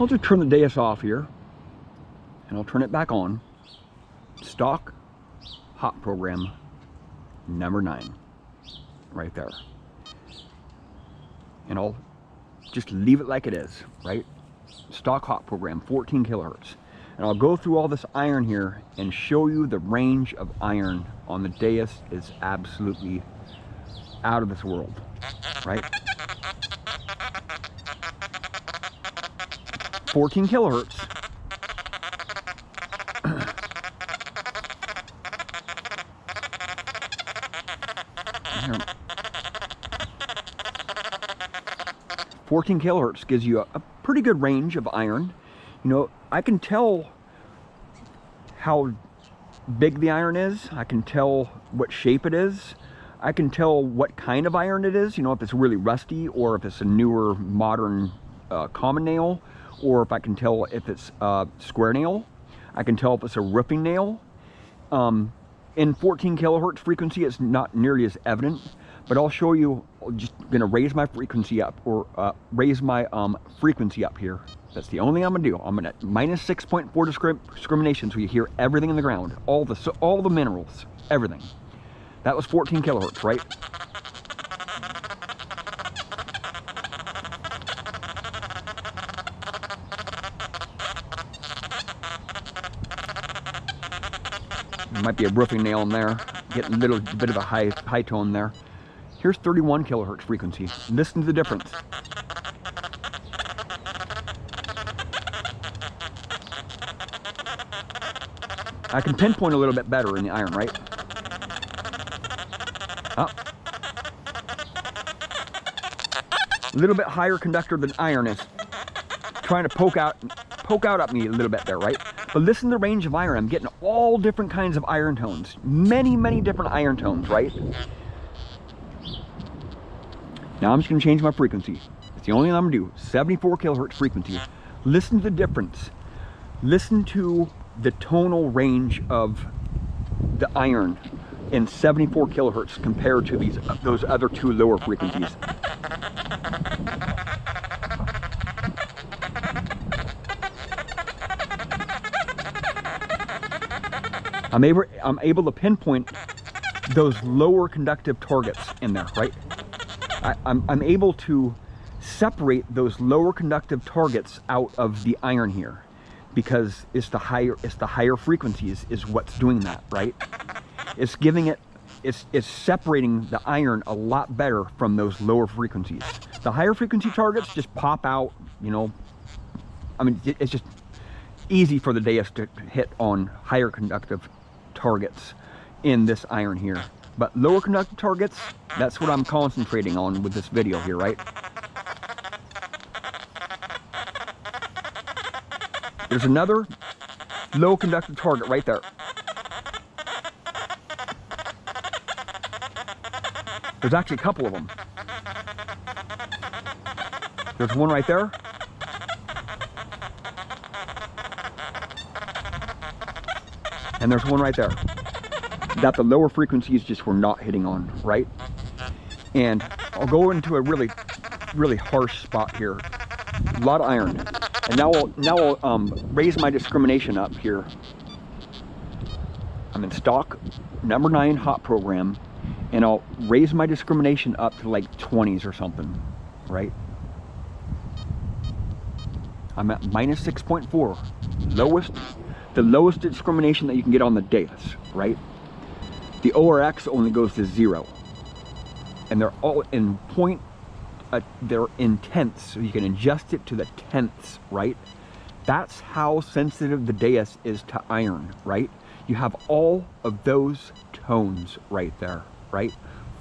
I'll just turn the Deus off here, and I'll turn it back on. Stock hot program number 9, right there. And I'll just leave it like it is, right? Stock hot program, 14 kilohertz. And I'll go through all this iron here and show you the range of iron on the Deus is absolutely out of this world, right? 14 kilohertz. 14 kilohertz gives you a pretty good range of iron. You know, I can tell how big the iron is. I can tell what shape it is. I can tell what kind of iron it is, you know, if it's really rusty or if it's a newer modern common nail, or if I can tell if it's a square nail. I can tell if it's a roofing nail. In 14 kilohertz frequency, it's not nearly as evident, but I'll show you. I'm just gonna raise my frequency up, or raise my frequency up here. That's the only thing I'm gonna do. I'm gonna minus 6.4 discrimination, so you hear everything in the ground, all the minerals, everything. That was 14 kilohertz, right? There might be a roofing nail in there, getting a little bit of a high tone there. Here's 31 kilohertz frequency. Listen to the difference. I can pinpoint a little bit better in the iron, right? Oh. A little bit higher conductor than iron is trying to poke out at me a little bit there, right? But listen to the range of iron. I'm getting all different kinds of iron tones. Many different iron tones, right? Now I'm just gonna change my frequency. It's the only thing I'm gonna do. 74 kilohertz frequency. Listen to the difference. Listen to the tonal range of the iron in 74 kilohertz compared to those other two lower frequencies. I'm able to pinpoint those lower conductive targets in there, right? I'm able to separate those lower conductive targets out of the iron here, because it's the higher frequencies is what's doing that, right? It's giving it, it's separating the iron a lot better from those lower frequencies. The higher frequency targets just pop out, you know. I mean, it's just easy for the Deus to hit on higher conductive targets in this iron here. But lower conductive targets, that's what I'm concentrating on with this video here, right? There's another low conductive target right there. There's actually a couple of them. There's one right there. And there's one right there that the lower frequencies just were not hitting on, right? And I'll go into a really harsh spot here. A lot of iron. And now I'll raise my discrimination up here. I'm in stock number 9 hot program, and I'll raise my discrimination up to like 20s or something, right? I'm at minus 6.4, the lowest discrimination that you can get on the Deus, right? The ORX only goes to 0, and they're all in they're in tenths, so you can adjust it to the tenths, right? That's how sensitive the Deus is to iron, right? You have all of those tones right there, right?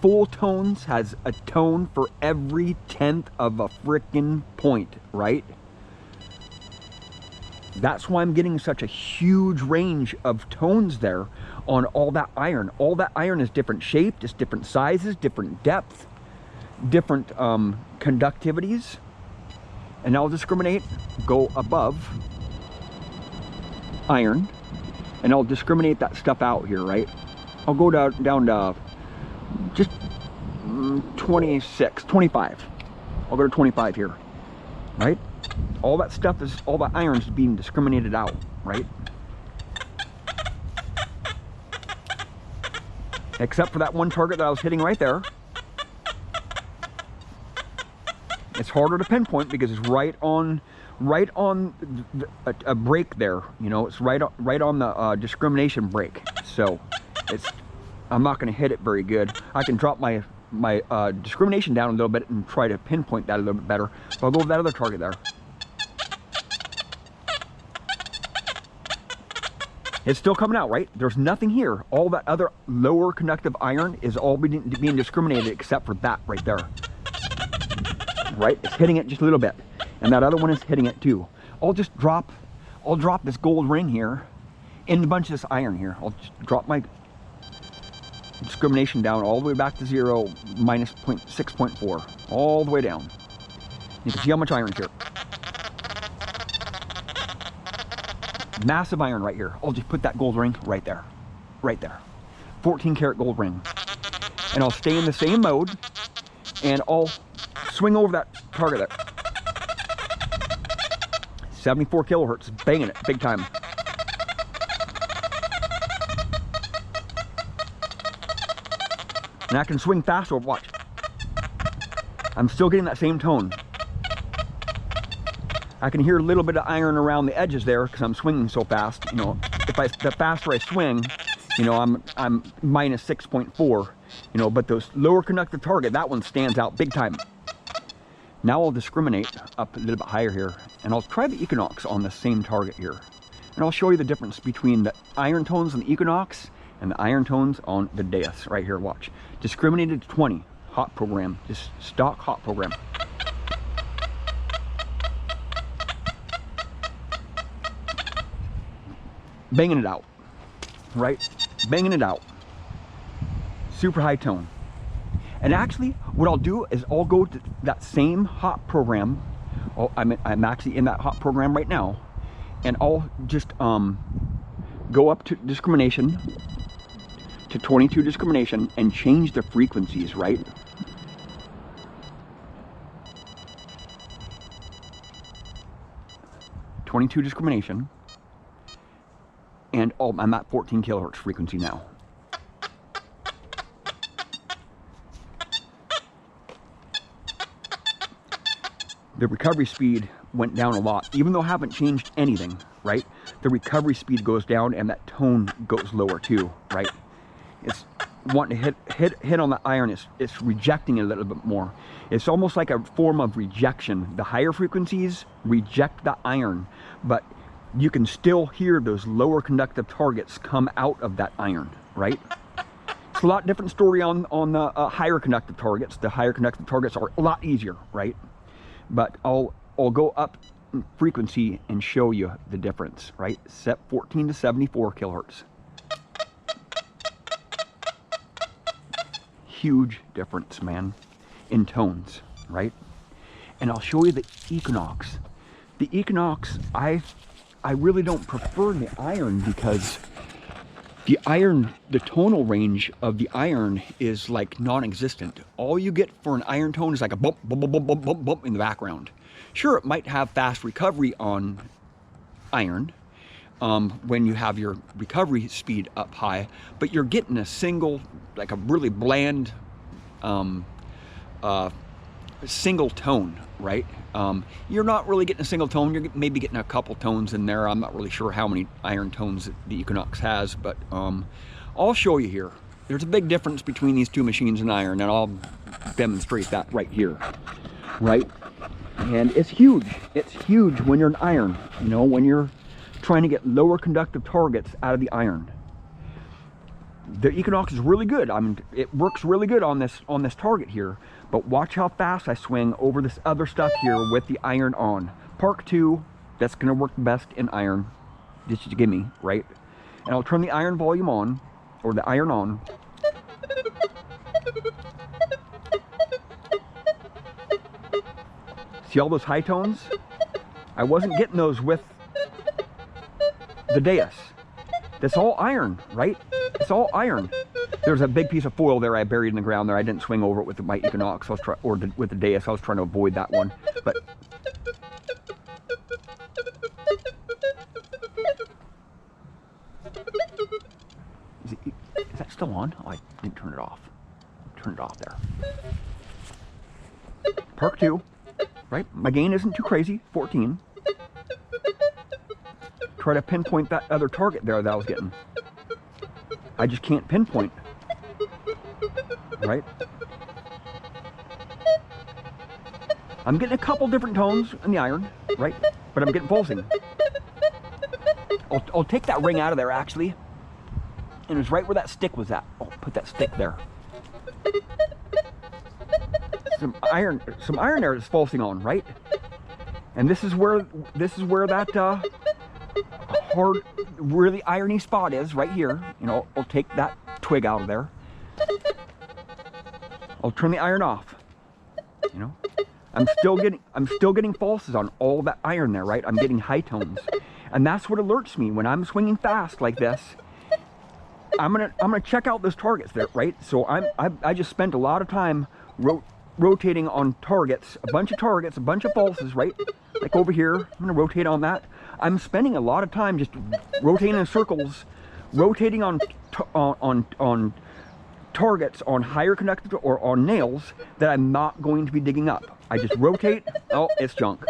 Full tones has a tone for every tenth of a frickin' point, right? That's why I'm getting such a huge range of tones there on all that iron. All that iron is different shape, just different sizes, different depth, different conductivities. And I'll discriminate, go above iron, and I'll discriminate that stuff out here, right? I'll go down to just 26, 25. I'll go to 25 here. right? All that stuff is, all that iron's being discriminated out, right? Except for that one target that I was hitting right there. It's harder to pinpoint because it's right on a break there. You know, it's right on the discrimination break. So I'm not going to hit it very good. I can drop my discrimination down a little bit and try to pinpoint that a little bit better. So I'll go with that other target there. It's still coming out, right? There's nothing here. All that other lower conductive iron is all being discriminated except for that right there. Right? It's hitting it just a little bit. And that other one is hitting it too. I'll drop this gold ring here in a bunch of this iron here. I'll just drop my discrimination down all the way back to 0, minus 6.4. All the way down. You can see how much iron's here. Massive iron right here. I'll just put that gold ring right there. Right there. 14 karat gold ring. And I'll stay in the same mode and I'll swing over that target there. 74 kilohertz, banging it big time. And I can swing faster, watch. I'm still getting that same tone. I can hear a little bit of iron around the edges there because I'm swinging so fast. You know, the faster I swing, you know, I'm minus 6.4. You know, but those lower conductive target, that one stands out big time. Now I'll discriminate up a little bit higher here, and I'll try the Equinox on the same target here. And I'll show you the difference between the iron tones on the Equinox and the iron tones on the Deus right here, watch. Discriminated to 20, hot program, just stock hot program. Banging it out, right? Banging it out. Super high tone. And actually, what I'll do is I'll go to that same hot program. Oh, I'm actually in that hot program right now. And I'll just go up to discrimination, to 22 discrimination, and change the frequencies, right? .22 discrimination. And I'm at 14 kilohertz frequency now. The recovery speed went down a lot, even though I haven't changed anything, right? The recovery speed goes down and that tone goes lower too, right? It's wanting to hit on the iron, it's rejecting it a little bit more. It's almost like a form of rejection. The higher frequencies reject the iron, but you can still hear those lower conductive targets come out of that iron, right? It's a lot different story on the higher conductive targets. The higher conductive targets are a lot easier, right? But I'll go up in frequency and show you the difference, right? Set 14 to 74 kilohertz. Huge difference, man, in tones, right? And I'll show you the Equinox. The Equinox, I really don't prefer the iron because the tonal range of the iron is like non-existent. All you get for an iron tone is like a bump, bump, bump, bump, bump, bump in the background. Sure, it might have fast recovery on iron when you have your recovery speed up high, but you're getting a single, like a really bland single tone, right? You're not really getting a single tone. You're maybe getting a couple tones in there. I'm not really sure how many iron tones the Equinox has, but I'll show you here. There's a big difference between these two machines and iron, and I'll demonstrate that right here, right? And it's huge. It's huge when you're an iron, you know, when you're trying to get lower conductive targets out of the iron. The Equinox is really good. I mean, it works really good on this target here. But watch how fast I swing over this other stuff here with the iron on. Park 2, that's gonna work best in iron. Just a gimme, right? And I'll turn the iron volume on, or the iron on. See all those high tones? I wasn't getting those with the Deus. That's all iron, right? It's all iron. There's a big piece of foil there I buried in the ground there. I didn't swing over it with my Equinox. With the Deus. I was trying to avoid that one. But still on? Oh, I didn't turn it off. Turn it off there. Park 2, right? My gain isn't too crazy, 14. Try to pinpoint that other target there that I was getting. I just can't pinpoint, right? I'm getting a couple different tones in the iron, right? But I'm getting pulsing. I'll take that ring out of there actually. And it was right where that stick was at. I'll put that stick there. Some iron there is pulsing on, right? And this is where that where the irony spot is, right here. You know, I'll take that twig out of there. I'll turn the iron off. You know, I'm still getting pulses on all that iron there, right? I'm getting high tones, and that's what alerts me when I'm swinging fast like this. I'm gonna check out those targets there, right? So I just spent a lot of time rotating on targets, a bunch of pulses, right? Like over here, I'm gonna rotate on that. I'm spending a lot of time just rotating in circles, rotating on targets on higher conductive or on nails that I'm not going to be digging up. I just rotate. Oh, it's junk.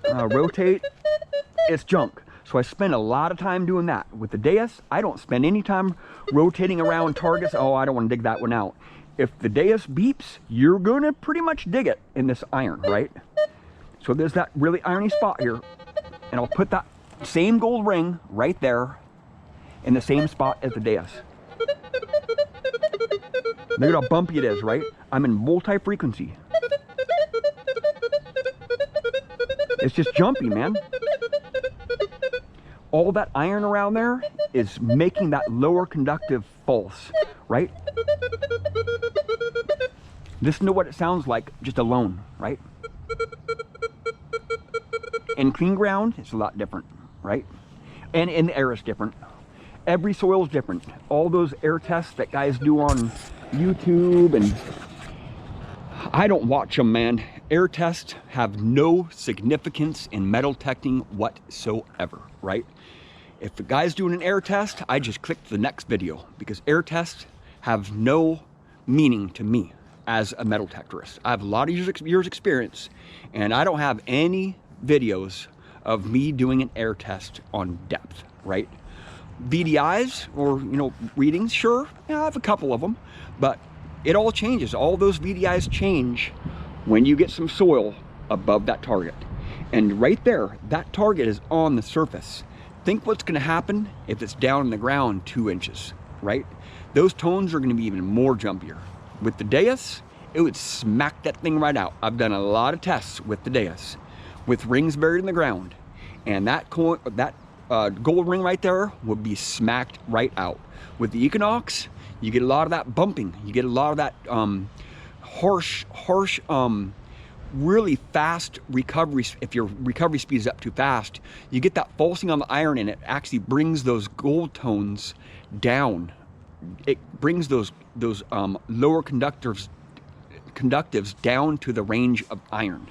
Rotate. It's junk. So I spend a lot of time doing that. With the Deus, I don't spend any time rotating around targets. Oh, I don't want to dig that one out. If the Deus beeps, you're going to pretty much dig it in this iron, right? So there's that really irony spot here. And I'll put that same gold ring right there in the same spot as the Deus. Look at how bumpy it is, right? I'm in multi-frequency. It's just jumpy, man. All that iron around there is making that lower conductive pulse, right? Listen to what it sounds like just alone, right? In clean ground, it's a lot different, right? And in the air, it's different. Every soil is different. All those air tests that guys do on YouTube, and I don't watch them, man. Air tests have no significance in metal detecting whatsoever, right? If the guy's doing an air test, I just click the next video, because air tests have no meaning to me as a metal detectorist. I have a lot of years experience, and I don't have any videos of me doing an air test on depth, right? VDIs or, you know, readings, sure, yeah, I have a couple of them, but it all changes. All those VDIs change when you get some soil above that target. And right there, that target is on the surface. Think what's going to happen if it's down in the ground 2 inches, right? Those tones are going to be even more jumpier. With the Deus, it would smack that thing right out. I've done a lot of tests with the Deus, with rings buried in the ground, and that gold ring right there would be smacked right out. With the Equinox, you get a lot of that bumping. You get a lot of that harsh, really fast recovery. If your recovery speed is up too fast, you get that pulsing on the iron, and it actually brings those gold tones down. It brings those lower conductives down to the range of iron.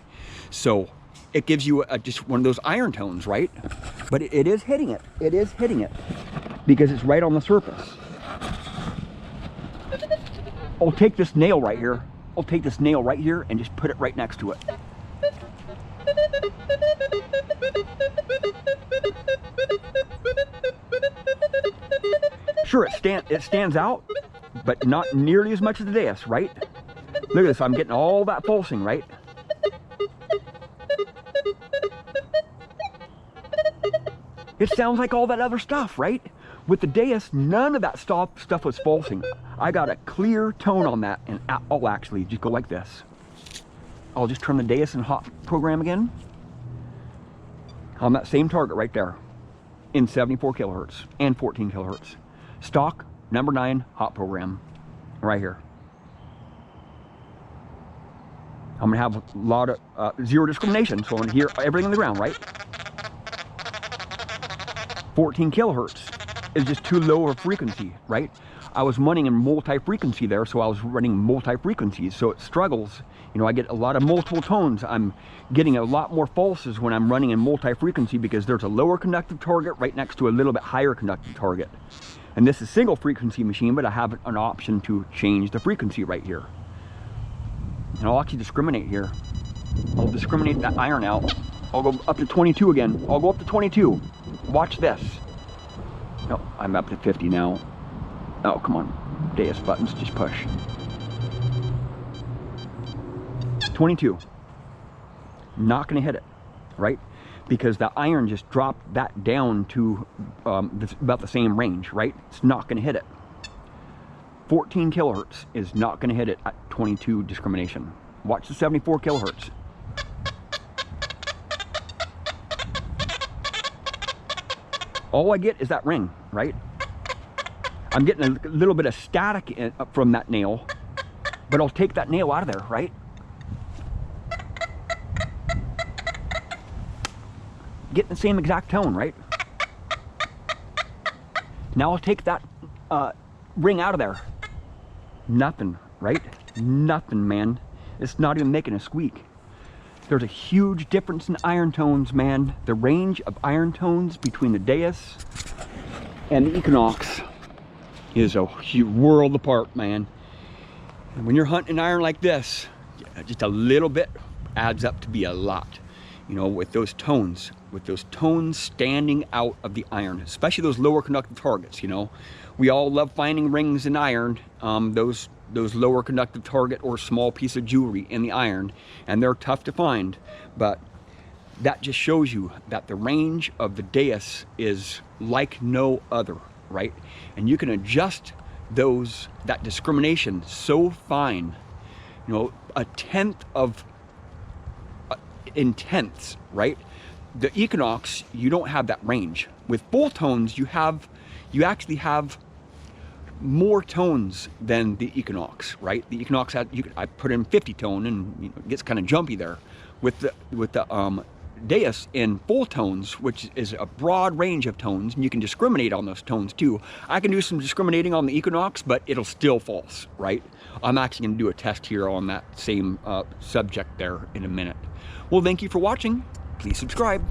So it gives you just one of those iron tones, right? But it is hitting it. It is hitting it because it's right on the surface. I'll take this nail right here. I'll take this nail right here and just put it right next to it. Sure, it stands out, but not nearly as much as the Deus, right? Look at this, I'm getting all that pulsing, right? It sounds like all that other stuff, right? With the Deus, none of that stuff was pulsing. I got a clear tone on that, and I'll actually just go like this. I'll just turn the Deus in hot program again. On that same target right there, in 74 kilohertz and 14 kilohertz. Stock, number 9, hot program, right here. I'm gonna have a lot of zero discrimination, so I'm gonna hear everything on the ground, right? 14 kilohertz is just too low a frequency, right? I was running in multi-frequency there, so I was running multi-frequencies, so it struggles. You know, I get a lot of multiple tones. I'm getting a lot more pulses when I'm running in multi-frequency because there's a lower conductive target right next to a little bit higher conductive target. And this is single frequency machine, but I have an option to change the frequency right here. And I'll actually discriminate here. I'll discriminate that iron out. I'll go up to 22 again. I'll go up to 22. Watch this. No, I'm up to 50 now. Oh, come on. Deus buttons, just push. 22. Not gonna hit it, right? Because the iron just dropped that down to about the same range, right? It's not gonna hit it. 14 kilohertz is not gonna hit it at 22 discrimination. Watch the 74 kilohertz. All I get is that ring, right? I'm getting a little bit of static from that nail, but I'll take that nail out of there, right? Getting the same exact tone, right? Now I'll take that ring out of there. Nothing, right? Nothing, man. It's not even making a squeak. There's a huge difference in iron tones, man. The range of iron tones between the Deus and the Equinox is a huge world apart, man. And when you're hunting iron like this, just a little bit adds up to be a lot. You know, with those tones standing out of the iron, especially those lower conductive targets. You know, we all love finding rings in iron, those lower conductive target or small piece of jewelry in the iron, and they're tough to find. But that just shows you that the range of the Deus is like no other, right? And you can adjust that discrimination so fine, you know, a tenth of in tenths, right? The Equinox, you don't have that range. With full tones, you actually have more tones than the Equinox, right? The Equinox I put in 50 tone, and you know, it gets kind of jumpy there. With the Deus in full tones, which is a broad range of tones, and you can discriminate on those tones too. I can do some discriminating on the Equinox, but it'll still false, right? I'm actually going to do a test here on that same subject there in a minute. Well, thank you for watching. Please subscribe.